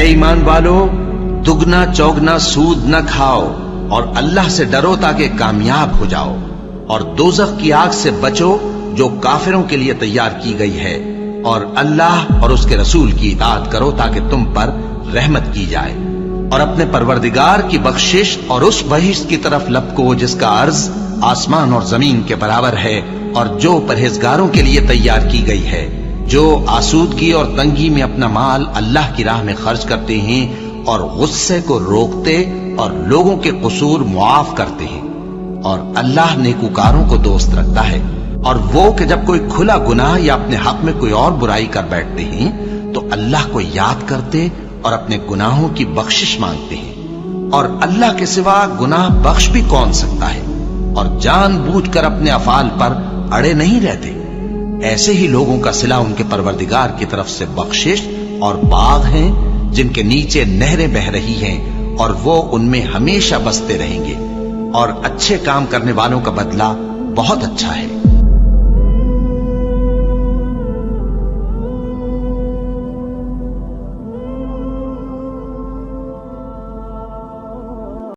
ایمان والو، دگنا چوگنا سود نہ کھاؤ اور اللہ سے ڈرو تاکہ کامیاب ہو جاؤ، اور دوزخ کی آگ سے بچو جو کافروں کے لیے تیار کی گئی ہے، اور اللہ اور اس کے رسول کی اطاعت کرو تاکہ تم پر رحمت کی جائے، اور اپنے پروردگار کی بخشش اور اس بہشت کی طرف لپکو جس کا عرض آسمان اور زمین کے برابر ہے، اور جو پرہیزگاروں کے لیے تیار کی گئی ہے، جو آسودگی اور تنگی میں اپنا مال اللہ کی راہ میں خرچ کرتے ہیں اور غصے کو روکتے اور لوگوں کے قصور معاف کرتے ہیں، اور اللہ نیکوکاروں کو دوست رکھتا ہے۔ اور وہ کہ جب کوئی کھلا گناہ یا اپنے حق میں کوئی اور برائی کر بیٹھتے ہیں تو اللہ کو یاد کرتے اور اپنے گناہوں کی بخشش مانگتے ہیں، اور اللہ کے سوا گناہ بخش بھی کون سکتا ہے، اور جان بوجھ کر اپنے افعال پر اڑے نہیں رہتے۔ ایسے ہی لوگوں کا صلہ ان کے پروردگار کی طرف سے بخشش اور باغ ہیں جن کے نیچے نہریں بہ رہی ہیں، اور وہ ان میں ہمیشہ بستے رہیں گے، اور اچھے کام کرنے والوں کا بدلہ بہت اچھا ہے۔